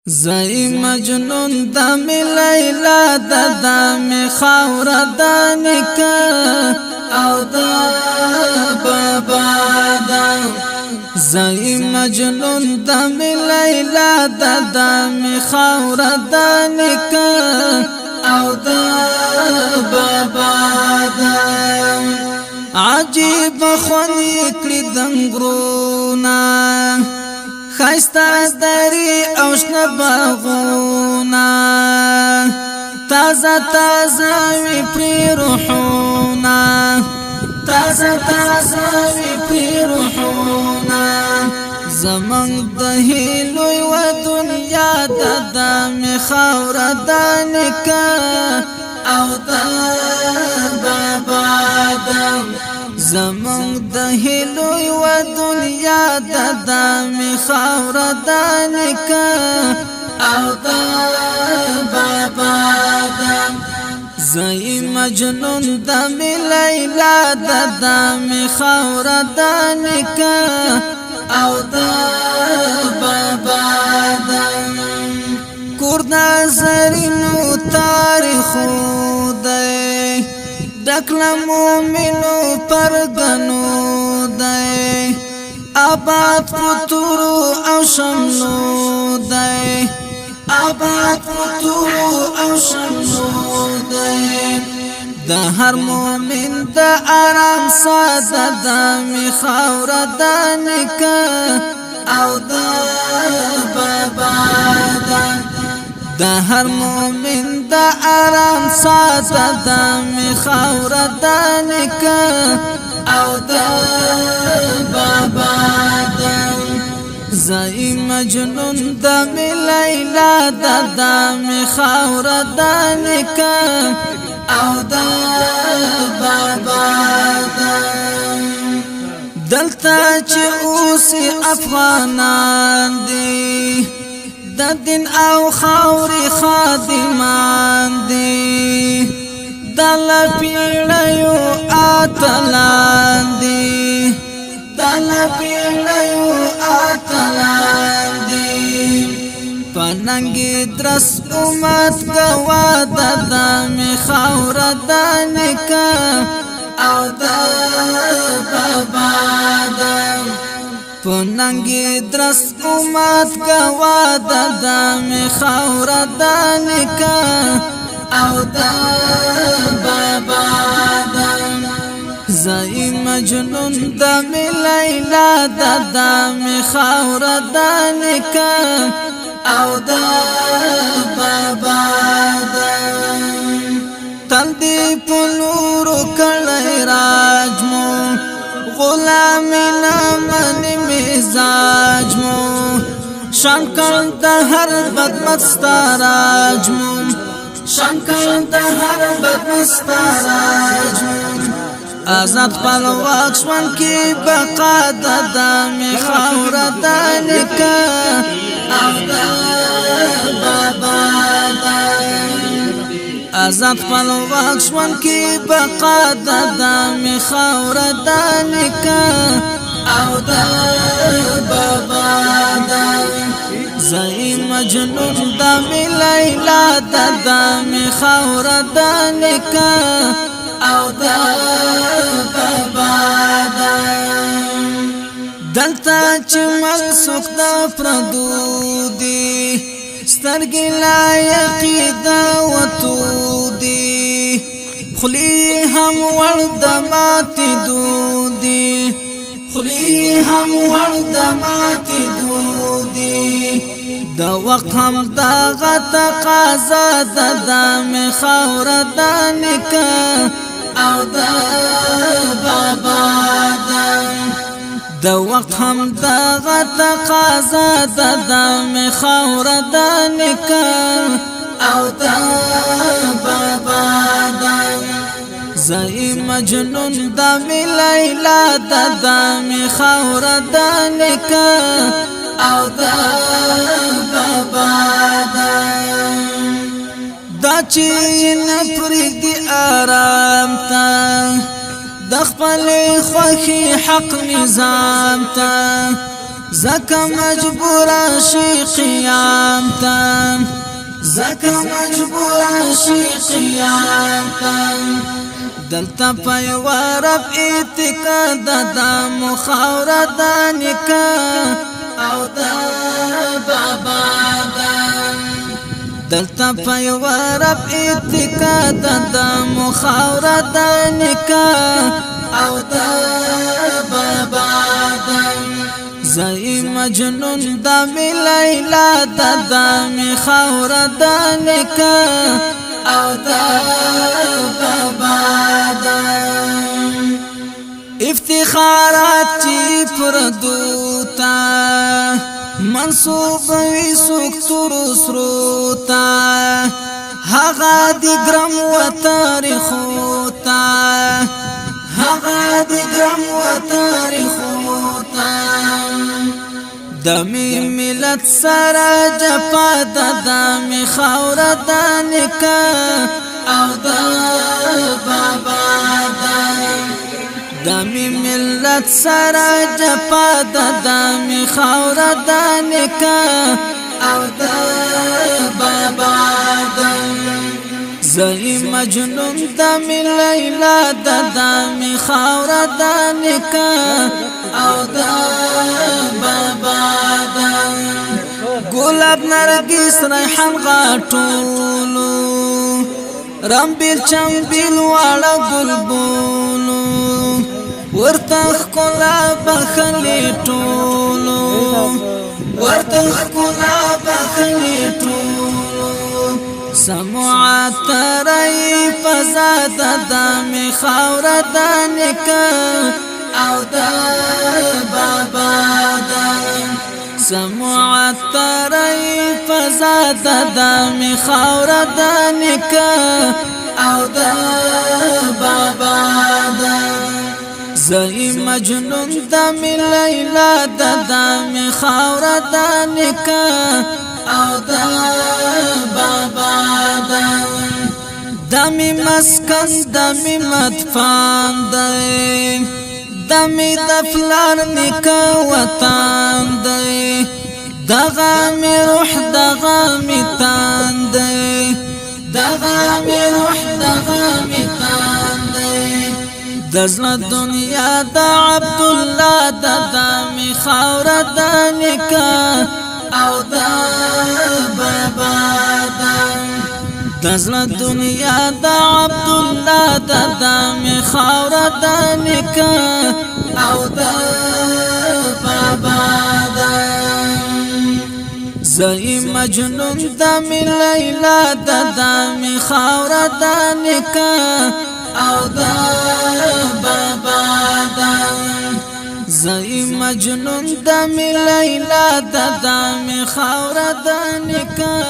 زئی مجنون د می لیلا د می خاور د نکا او د بابا د زئی مجنون د می لیلا د می خاور د نکا او د بابا د عجیب خونی کړی دنګرونا خایستا دری او شنه باغونا تازه تازه وی پری روحونا تازه تازه وی پری روحونا زمنګ د هیلوی و دنیا د می خاور د نکا او د بابا د زمنګ د هیلوی و دنیا د می خاور د نکا او د بابا د زئی مجنون د می لیلا د می خاور د نکا او د بابا د کور نظرینو تاریخو دی دکل مومنو پرگنو دی آباد پتورو او شمنو دی آباد پتورو او شمنو دی د هر مومن د آرام ساده د می خاور د نکا او د بابا د د هر مومن د آرام ساده د می خاور د نکا او د بابا د زئی مجنون د می لیلا د می خاور د نکا او د بابا د دلته چې اوس افغانان دي د دین او خاوري خادمان دي دل پیړیو اتلان دي دل پیړیو اتلان دي پننګي درس امت گوا د می خاور د نکا او د بابا د پننګي درس امت گوا د می خاور د نکا او د بابا د زئی مجنون د می لیلا د می خاور د نکا او د بابا د تل دی پلورو کړی راجمو غلامی نامن مزاج مو شانکل د هر بدمست راجمو شانکل د هر بدمست راجمو آزاد پلواک شوان کی بقا د می خاور د نکا او د بابا د آزاد پلواک شوان کی بقا د می خاور د نکا او د بابا د زئی مجنون د می لیلا د می خاور د نکا او د بابا د دلته چې منسوخ د پردو دي سترګې لایقې د وتو دي خلی هم ور د ماتې دودي خلی هم ور د ماتې دودي د وخت هم دغه تقاضا د می خاور د نکا او د بابا د د وخت هم دغه تقاضا د می خاور د نکا او د بابا د زئی مجنون د می لیلا د می خاور د نکا او د بابا د دا چې نه پرېږدي آرام ته د خپل خوښي حق نظام ته زکه مجبور شي قیام ته زکا مجبور عاشقیان تا دلتا پیوارب اعتقاد دا مخاور دا نکا او دا بابا دا دلتا پیوارب اعتقاد دا مخاور دا نکا او دا بابا دا زئی مجنون دا می لیلا دا می خاور دا نکا او دا بابا دا افتخارات چی پردوتا منصوب وی سوک ترسروتا هغا دی گرم و تاریخوتا هغا دی گرم و تاریخوتا دمی ملت سرا جپا دمی خور دانکا او دا بابا دا دمی ملت سرا جپا دمی خور دانکا او دا بابا دا زئی مجنون دمی لیلا دمی خور دانکا او دا بابا دا گلاب نرگس ریحان غاٹولو رمبیل چمبیل والا گلبولو ورتخ کلا بخلی ٹولو ورتخ کلا بخلی ٹولو سمعات رئی فزاد دامی خور دانکا او دا بابا دا سمعات رئی فزاد دامی خور دانکا او دا بابا دا زئی مجنون دامی لیلا دامی خور دانکا او دا بابا دا دمی مسکن دمی مدفان دی دمی دفلار نکا وطان دی دغا می روح دغا می تان دی دغا می روح دغا می تان دی دزل دنیا دا عبداللہ دا می خور دا نکا او دا بابا دا دزل دنیا دا عبداللہ دا می خور دا نکا او دا بابا دا زئی مجنون دا می لیلا دا می خور دا نکا او دا بابا دا زئی مجنون دا می لیلا دا می خور دا نکا